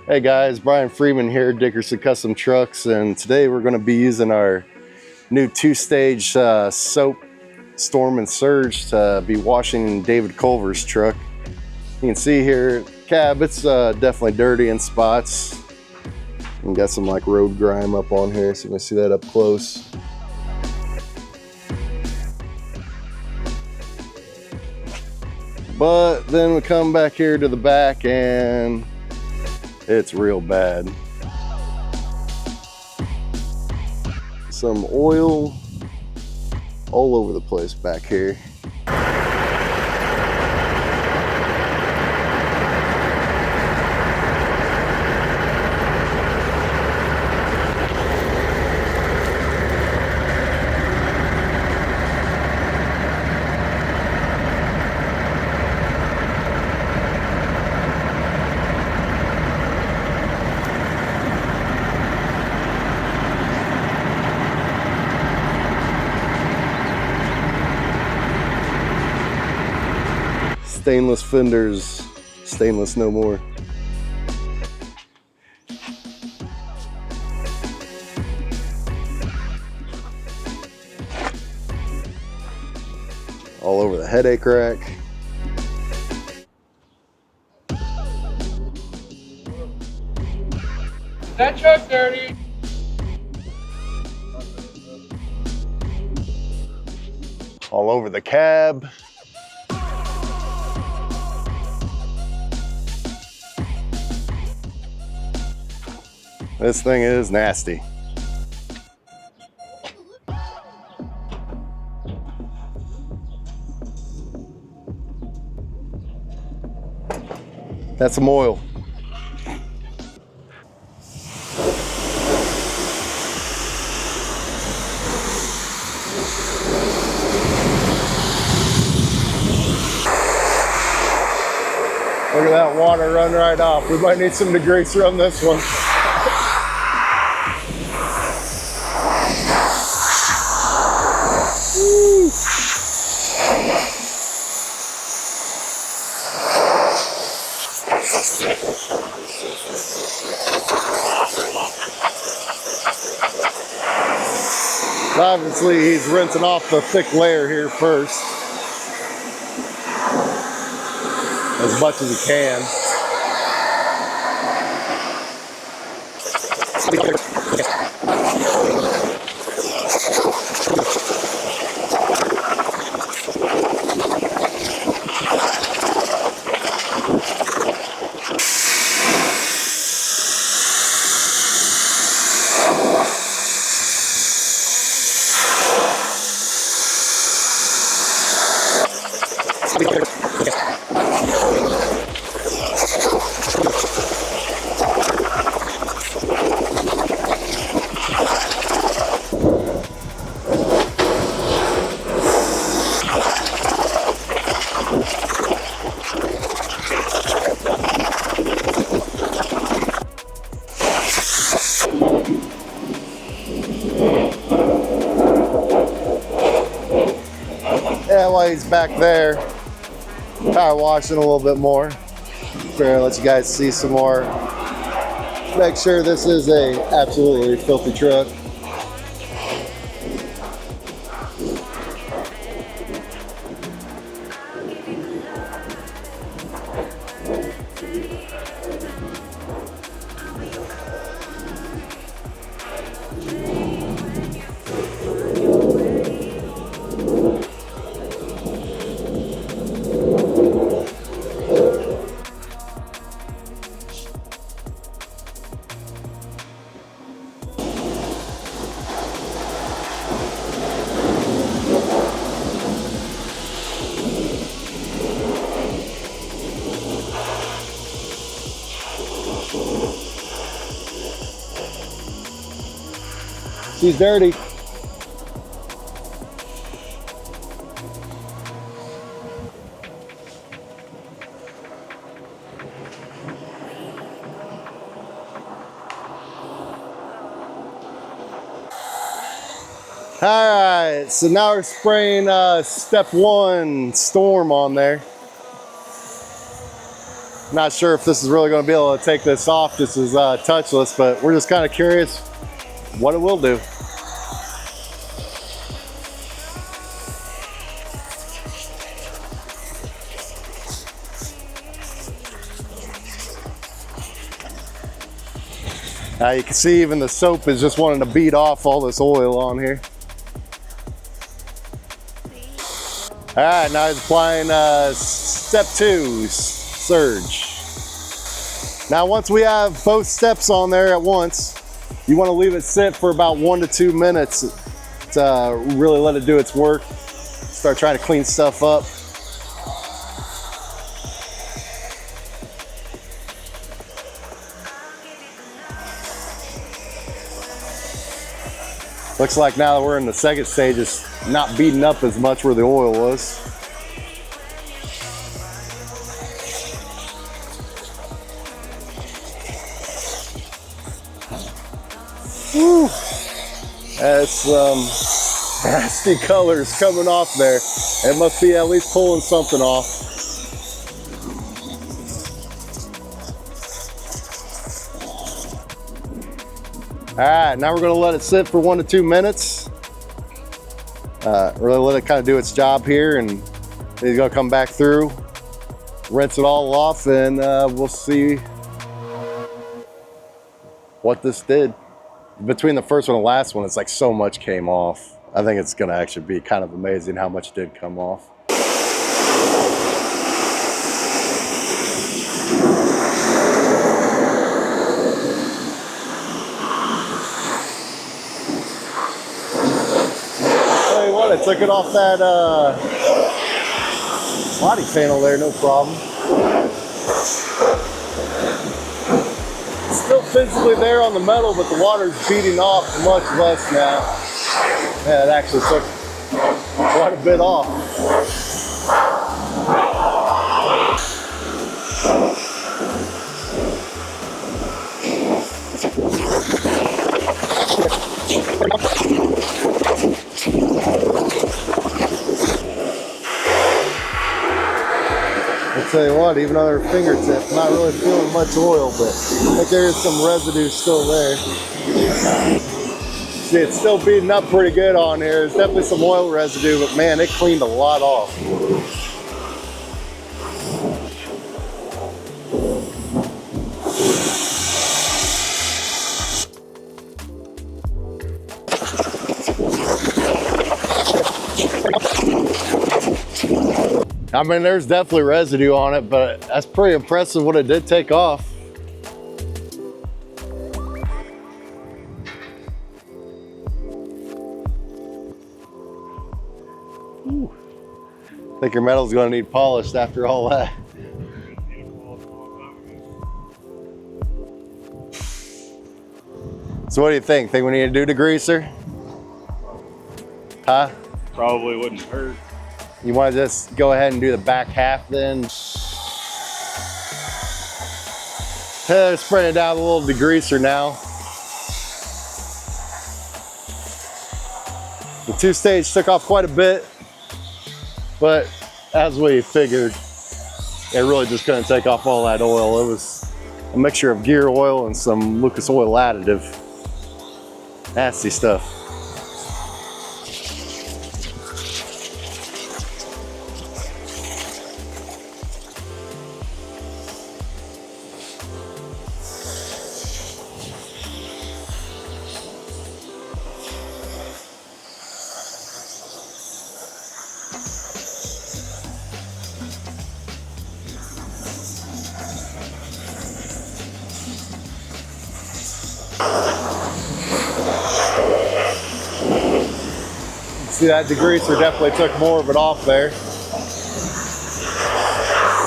Hey guys, Brian Freeman here, Degreasing Custom Trucks, and today we're going to be using our new two-stage soap Storm and Surge to be washing David Culver's truck. You can see here, cab, it's definitely dirty in spots. And got some like road grime up on here, so you can see that up close. But then we come back here to the back and it's real bad. Some oil all over the place back here. Stainless fenders, stainless no more. All over the headache rack. That truck's dirty. All over the cab. This thing is nasty. That's some oil. Look at that water run right off. We might need some degreaser on this one. Obviously, he's rinsing off the thick layer here first, as much as he can. Yeah, while he's back there, power washing a little bit more. Here, let you guys see some more. Make sure this is a absolutely filthy truck. She's dirty. All right, so now we're spraying step 1 Storm on there. Not sure if this is really going to be able to take this off. This is touchless, but we're just kind of curious what it will do. Now you can see even the soap is just wanting to beat off all this oil on here. All right, now he's applying step 2, surge. Now once we have both steps on there at once, you want to leave it sit for about 1 to 2 minutes to really let it do its work. Start trying to clean stuff up. Looks like now that we're in the second stage, it's not beating up as much where the oil was. Whew. That's some nasty colors coming off there. It must be at least pulling something off. All right, now we're gonna let it sit for 1 to 2 minutes. Really let it kind of do its job here, and then he's gonna come back through, rinse it all off, and we'll see what this did. Between the first one and the last one, it's like so much came off. I think it's gonna actually be kind of amazing how much did come off. Tell you what, I took it off that body panel there, no problem. Still physically there on the metal, but the water's beating off much less now. Yeah, it actually took quite a bit off. I'll tell you what, even on her fingertip, not really feeling much oil, but I think there is some residue still there. See, it's still beating up pretty good on here. There's definitely some oil residue, but man, it cleaned a lot off. I mean, there's definitely residue on it, but that's pretty impressive what it did take off. Ooh. I think your metal's gonna need polished after all that. So what do you think? Think we need to do degreaser? Huh? Probably wouldn't hurt. You want to just go ahead and do the back half then? They're spreading it down a little degreaser now. The 2-stage took off quite a bit, but as we figured, it really just couldn't take off all that oil. It was a mixture of gear oil and some Lucas oil additive. Nasty stuff. See, that degreaser definitely took more of it off there.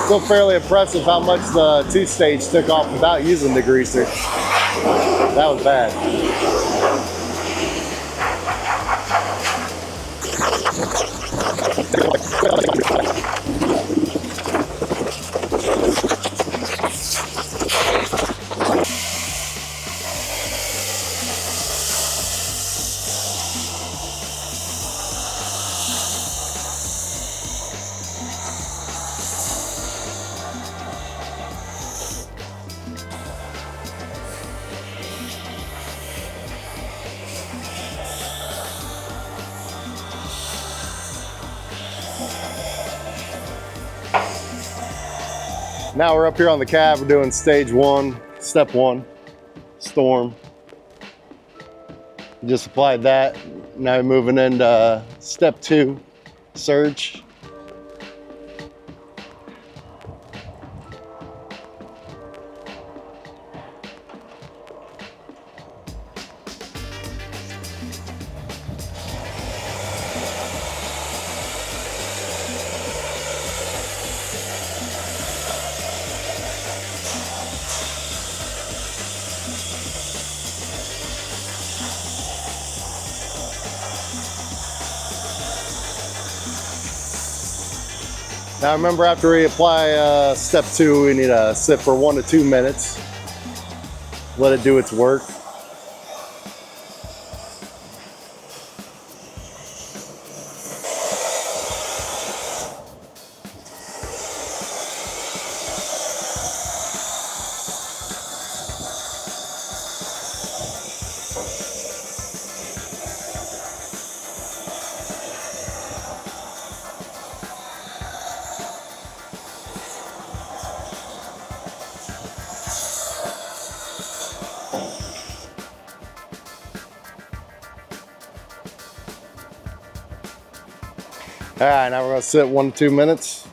Still fairly impressive how much the 2-stage took off without using degreaser. That was bad. Now we're up here on the cab. We're doing stage one, step one, storm. Just applied that. Now we're moving into step two, surge. Now remember, after we apply step two, we need to sit for 1 to 2 minutes. Let it do its work. All right, now we're gonna sit 1 to 2 minutes.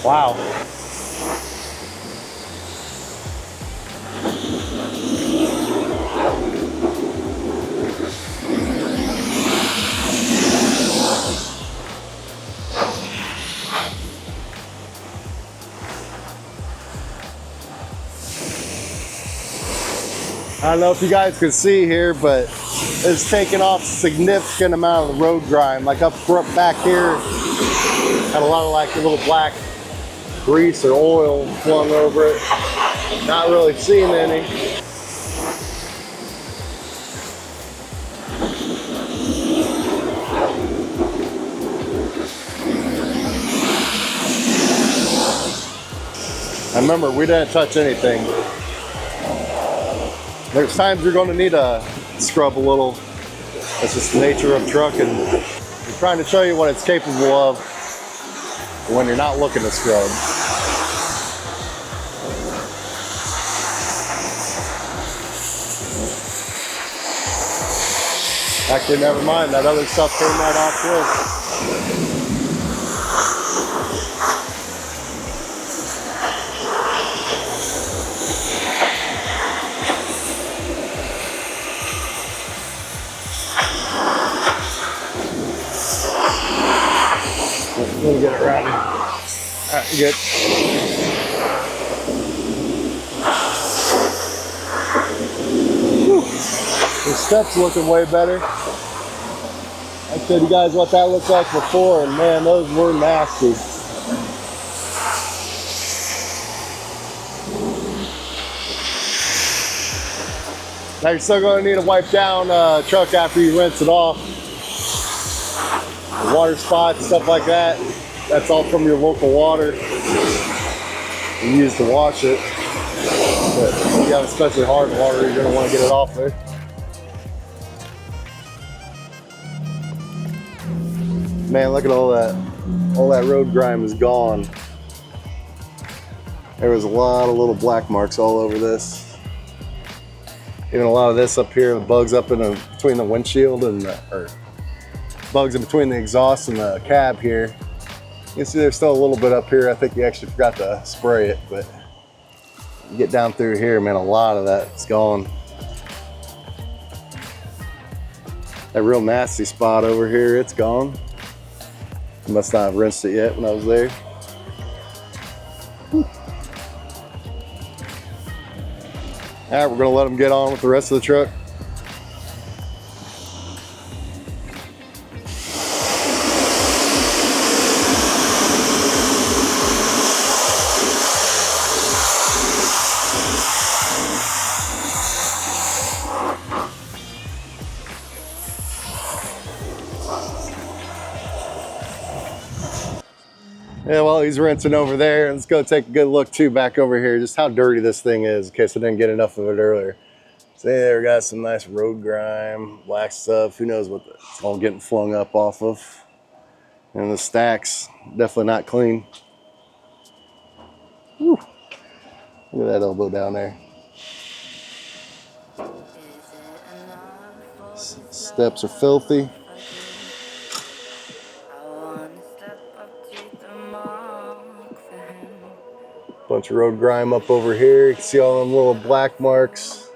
Wow. I don't know if you guys can see here, but it's taken off a significant amount of the road grime. Like up back here, had a lot of like little black grease or oil flung over it. Not really seeing any. I remember we didn't touch anything. There's times you're going to need to scrub a little. That's just the nature of trucking. We're trying to show you what it's capable of when you're not looking to scrub. Actually, never mind. That other stuff came right off too. Let me get it around here. All right, good. The step's looking way better. I showed you guys what that looked like before, and man, those were nasty. Now you're still going to need to wipe down truck after you rinse it off. The water spots, stuff like that, that's all from your local water you use to wash it. But if you have especially hard water, you're going to want to get it off there. Man, look at all that road grime is gone. There was a lot of little black marks all over this. Even a lot of this up here, the bugs up in between the windshield and or bugs in between the exhaust and the cab here. You can see there's still a little bit up here. I think you actually forgot to spray it, but you get down through here, man, a lot of that's gone. That real nasty spot over here, it's gone. I must not have rinsed it yet when I was there. All right, we're gonna let them get on with the rest of the truck. Yeah, while he's rinsing over there, let's go take a good look too back over here, just how dirty this thing is, in case I didn't get enough of it earlier. So there, we got some nice road grime, black stuff. Who knows what it's all getting flung up off of. And the stacks, definitely not clean. Whew. Look at that elbow down there. Steps are filthy. Bunch of road grime up over here. You can see all them little black marks.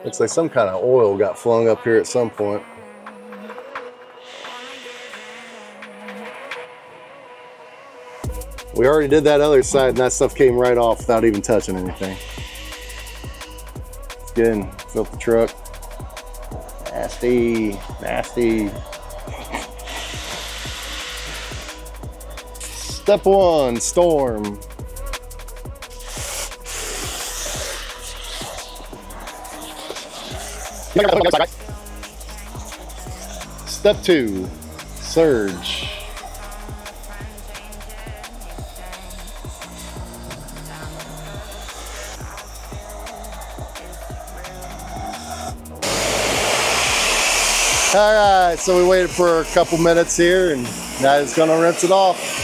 Looks like some kind of oil got flung up here at some point. We already did that other side and that stuff came right off without even touching anything. Again, fill the truck. Nasty, nasty. Step one, storm. Step two, surge. All right, so we waited for a couple minutes here and now it's gonna rinse it off.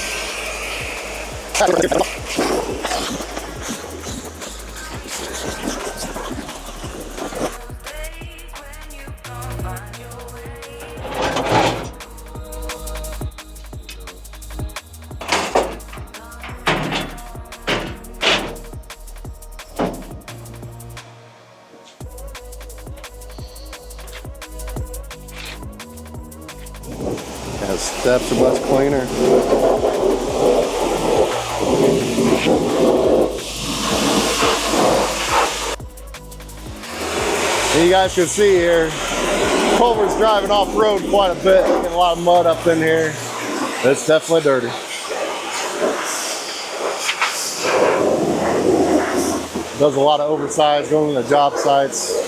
The steps are much cleaner. And you guys can see here, Culver's driving off road quite a bit, getting a lot of mud up in here. It's definitely dirty. Does a lot of oversize going to the job sites.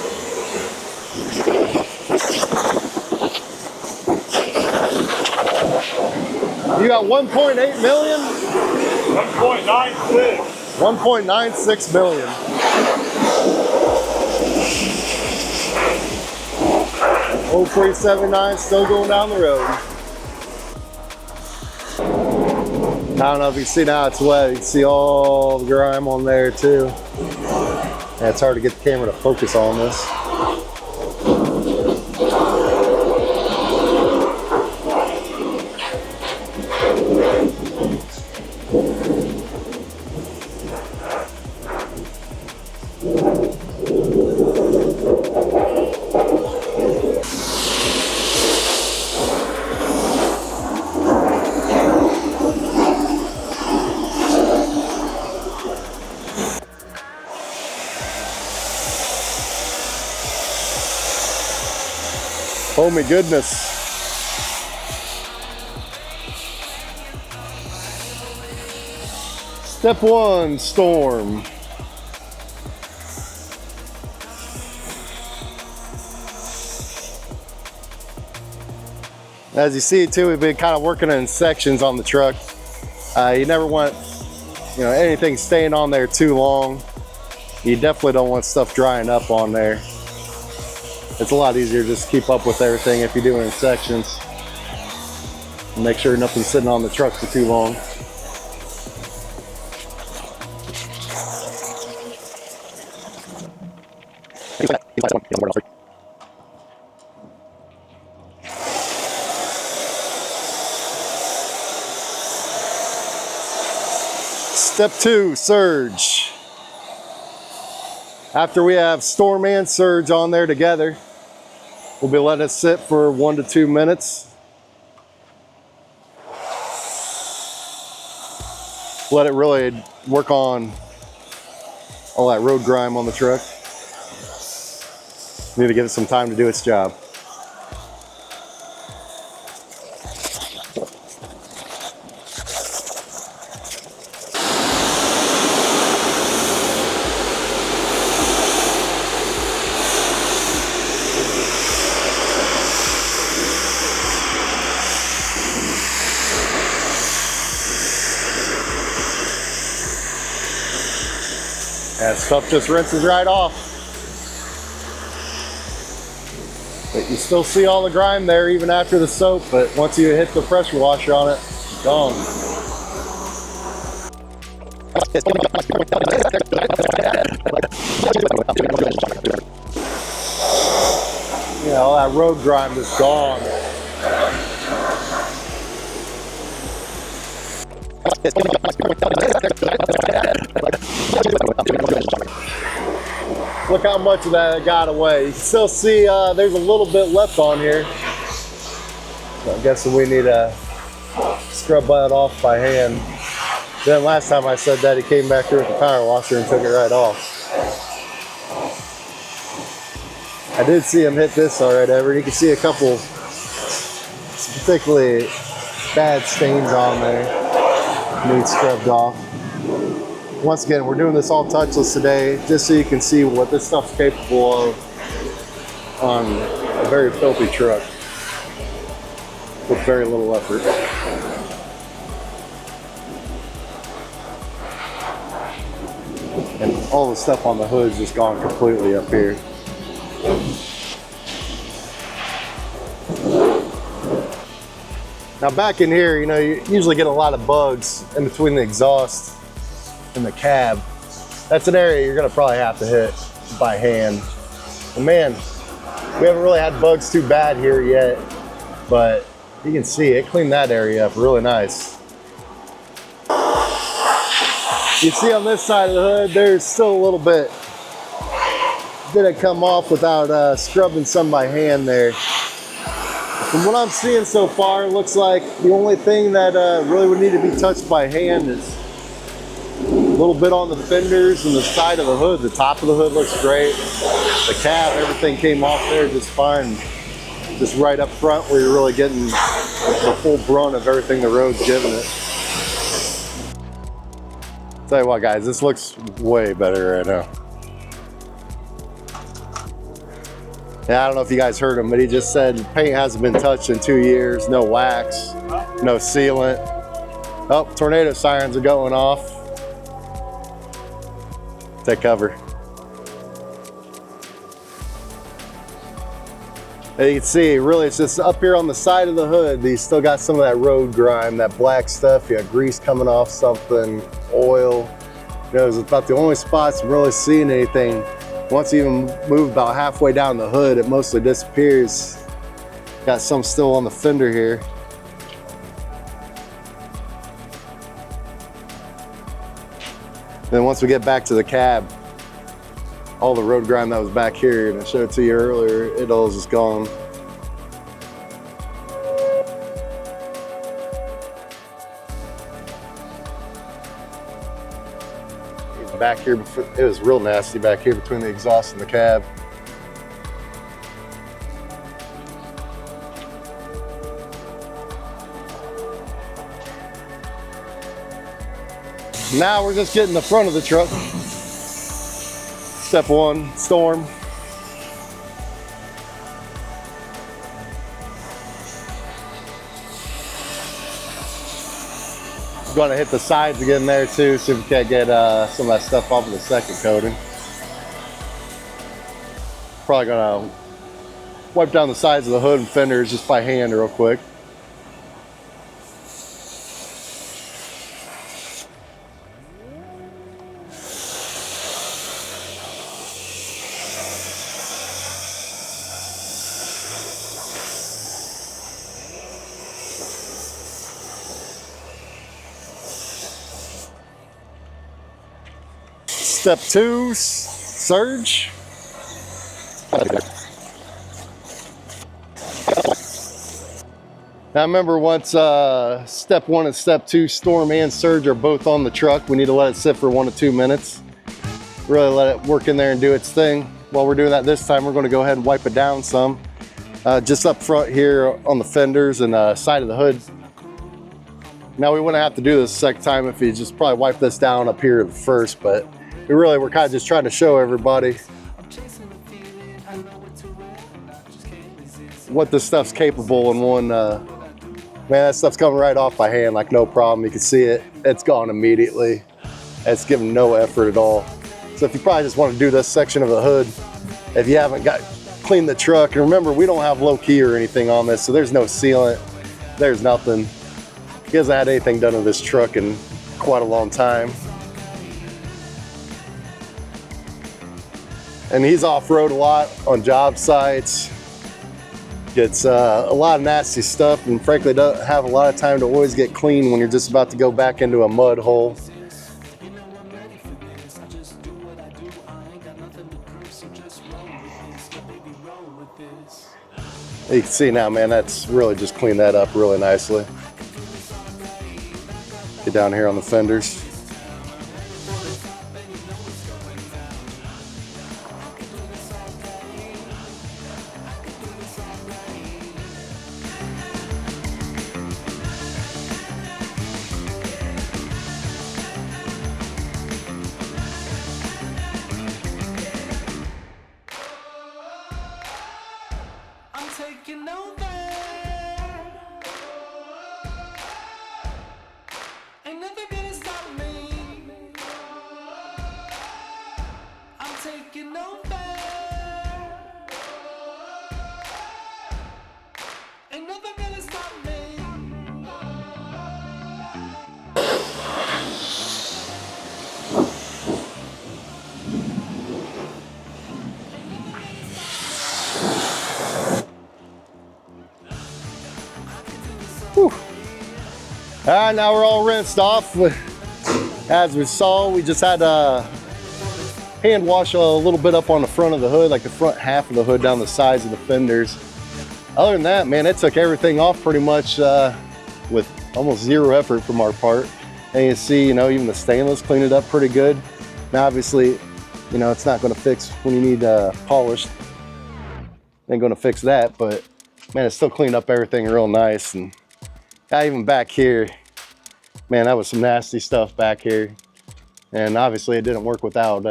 You got 1.8 million? 1.96. 1.96 million. 0379 still going down the road. I don't know if you can see now it's wet. You can see all the grime on there too. Yeah, it's hard to get the camera to focus on this. Oh my goodness. Step one, storm. As you see too, we've been kind of working in sections on the truck. You never want, anything staying on there too long. You definitely don't want stuff drying up on there. It's a lot easier to just keep up with everything if you do it in sections. Make sure nothing's sitting on the truck for too long. Step two, surge. After we have storm and surge on there together, we'll be letting it sit for 1 to 2 minutes. Let it really work on all that road grime on the truck. Need to give it some time to do its job. That stuff just rinses right off. But you still see all the grime there even after the soap, but once you hit the pressure washer on it, it's gone. Yeah, all that road grime is gone. Look how much of that got away. You can still see there's a little bit left on here. So I'm guessing we need to scrub that off by hand. Then last time I said that, he came back here with the power washer and took it right off. I did see him hit this already, Everett. You can see a couple particularly bad stains on there. Needs scrubbed off. Once again, we're doing this all touchless today, just so you can see what this stuff's capable of on a very filthy truck with very little effort. And all the stuff on the hood's just gone completely up here. Now back in here, you usually get a lot of bugs in between the exhaust and the cab. That's an area you're gonna probably have to hit by hand. And man, we haven't really had bugs too bad here yet, but you can see it cleaned that area up really nice. You see on this side of the hood, there's still a little bit. Didn't come off without scrubbing some by hand there. From what I'm seeing so far, it looks like the only thing that really would need to be touched by hand is a little bit on the fenders and the side of the hood. The top of the hood looks great. The cab, everything came off there just fine. Just right up front where you're really getting the full brunt of everything the road's giving it. Tell you what guys, this looks way better right now. Yeah, I don't know if you guys heard him, but he just said paint hasn't been touched in 2 years, no wax, no sealant. Oh, tornado sirens are going off. Take cover. And you can see, really, it's just up here on the side of the hood. You still got some of that road grime, that black stuff. You got grease coming off something, oil. It's about the only spots I'm really seeing anything. Once you even move about halfway down the hood, it mostly disappears. Got some still on the fender here. Then once we get back to the cab, all the road grime that was back here, and I showed it to you earlier, it all is just gone. Back here, it was real nasty back here between the exhaust and the cab. Now we're just getting the front of the truck. Step one, storm. Gonna hit the sides again there too, see if we can't get some of that stuff off of the second coating. Probably gonna wipe down the sides of the hood and fenders just by hand real quick. Step two, surge. Now remember, once step one and step two, storm and surge, are both on the truck, we need to let it sit for 1 to 2 minutes. Really let it work in there and do its thing. While we're doing that this time, we're going to go ahead and wipe it down some. Just up front here on the fenders and side of the hood. Now we wouldn't have to do this a second time if you just probably wipe this down up here first, but we're kind of just trying to show everybody what this stuff's capable in one. Man, that stuff's coming right off by hand like no problem. You can see it, it's gone immediately. It's given no effort at all. So if you probably just want to do this section of the hood, if you haven't cleaned the truck, and remember, we don't have low key or anything on this, so there's no sealant, there's nothing. He hasn't had anything done to this truck in quite a long time. And he's off-road a lot on job sites. Gets a lot of nasty stuff, and frankly doesn't have a lot of time to always get clean when you're just about to go back into a mud hole. You can see now, man, that's really just cleaned that up really nicely. Get down here on the fenders. Taking over. Ain't nothing gonna stop me. I'm taking over. Ain't nothing gonna stop me. All right, now we're all rinsed off. As we saw, we just had to hand wash a little bit up on the front of the hood, like the front half of the hood down the sides of the fenders. Other than that, man, it took everything off pretty much with almost zero effort from our part. And you see, even the stainless cleaned it up pretty good. Now, obviously, it's not going to fix when you need polished. Ain't going to fix that, but man, it still cleaned up everything real nice. And even back here, man, that was some nasty stuff back here. And obviously it didn't work without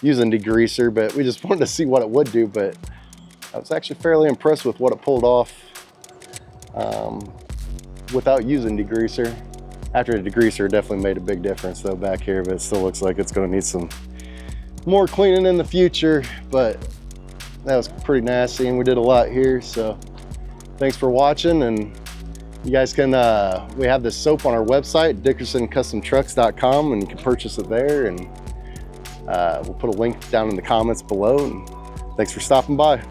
using degreaser, but we just wanted to see what it would do. But I was actually fairly impressed with what it pulled off without using degreaser. After the degreaser, it definitely made a big difference though back here, but it still looks like it's gonna need some more cleaning in the future, but that was pretty nasty and we did a lot here. So thanks for watching, and you guys can, we have this soap on our website, dickersoncustomtrucks.com, and you can purchase it there, and we'll put a link down in the comments below, and thanks for stopping by.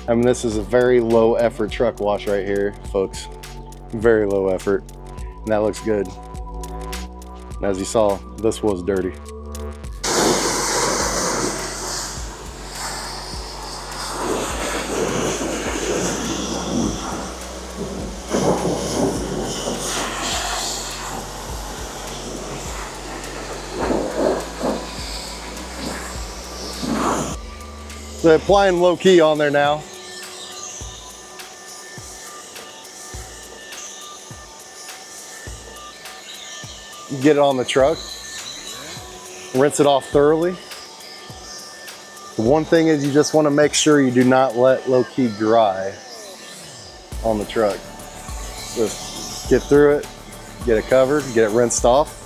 I mean, this is a very low effort truck wash right here, folks. Very low effort, and that looks good. And as you saw, this was dirty. So applying low key on there now. get it on the truck, rinse it off thoroughly. The one thing is you just want to make sure you do not let low-key dry on the truck. Just get through it, get it covered, get it rinsed off.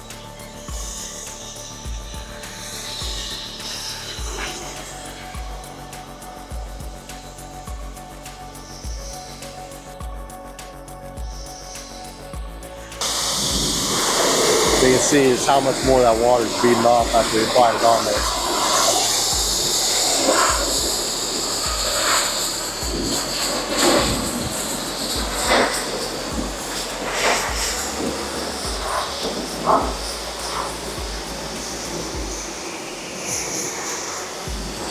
So you can see is how much more that water is beating off after you apply it on there.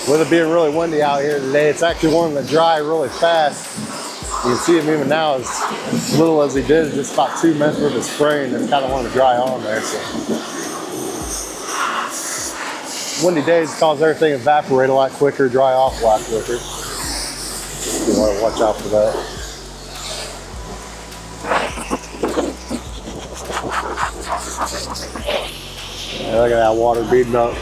With it being really windy out here today, it's actually wanting to dry really fast. You can see him even now, as little as he did, just about 2 minutes worth of spraying, and kind of wanting to dry on there. So windy days cause everything to evaporate a lot quicker, dry off a lot quicker. You want to watch out for that. Yeah, look at that water beating up.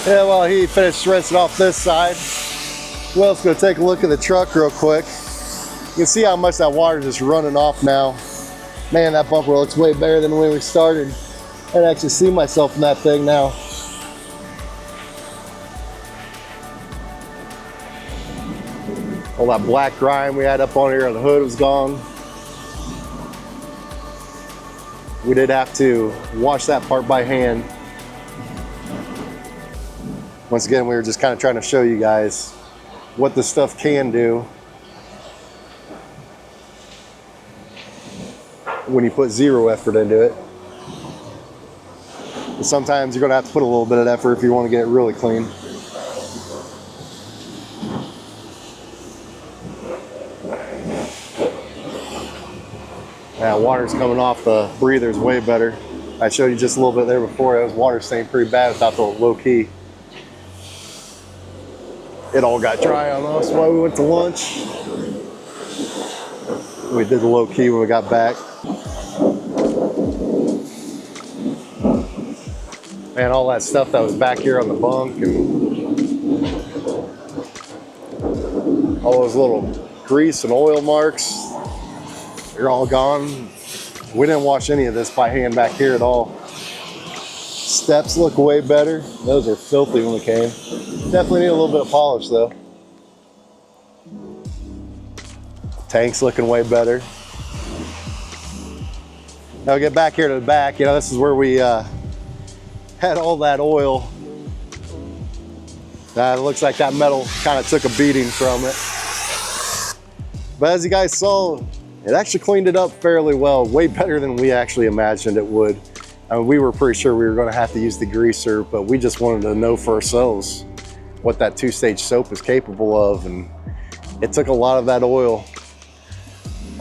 Yeah, well, he finished rinsing off this side. Well, let's go take a look at the truck real quick. You can see how much that water is just running off now. Man, that bumper looks way better than when we started. I can actually see myself in that thing now. All that black grime we had up on here, the hood was gone. We did have to wash that part by hand. Once again, we were just kind of trying to show you guys what this stuff can do when you put zero effort into it. But sometimes you're going to have to put a little bit of effort if you want to get it really clean. Now, water's coming off the breathers way better. I showed you just a little bit there before. It was water staying pretty bad without the low key. It all got dry on us while we went to lunch. We did the low key when we got back. Man, all that stuff that was back here on the bunk and all those little grease and oil marks, they're all gone. We didn't wash any of this by hand back here at all. Steps look way better. Those are filthy when we came. Definitely need a little bit of polish though. Tank's looking way better. Now we get back here to the back. You know, this is where we had all that oil. It looks like that metal kind of took a beating from it. But as you guys saw, it actually cleaned it up fairly well, way better than we actually imagined it would. I mean, we were pretty sure we were going to have to use the degreaser, but we just wanted to know for ourselves what that two-stage soap is capable of, and it took a lot of that oil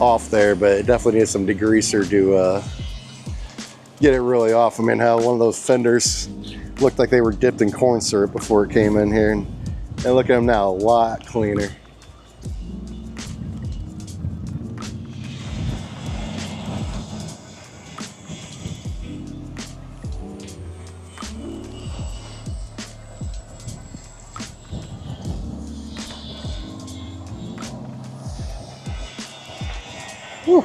off there, but it definitely needed some degreaser to get it really off. I mean, how one of those fenders looked like they were dipped in corn syrup before it came in here, and look at them now, a lot cleaner. Whew.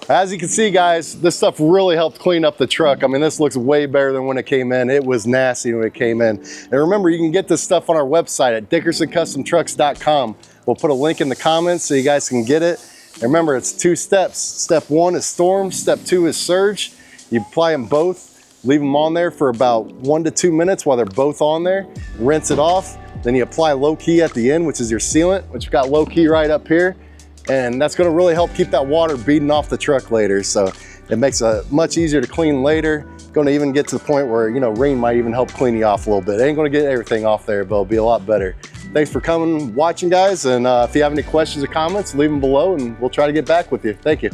As you can see, guys, this stuff really helped clean up the truck. I mean, this looks way better than when it came in. It was nasty when it came in. And remember, you can get this stuff on our website at dickersonCustomTrucks.com. We'll put a link in the comments so you guys can get it. And remember, it's 2 steps. Step 1 is storm, step 2 is surge. You apply them both, leave them on there for about 1 to 2 minutes while they're both on there, rinse it off. Then you apply low key at the end, which is your sealant, which we've got low key right up here. And that's gonna really help keep that water beading off the truck later. So it makes it much easier to clean later. Gonna even get to the point where, you know, rain might even help clean you off a little bit. It ain't gonna get everything off there, but it'll be a lot better. Thanks for coming, watching, guys. And if you have any questions or comments, leave them below and we'll try to get back with you. Thank you.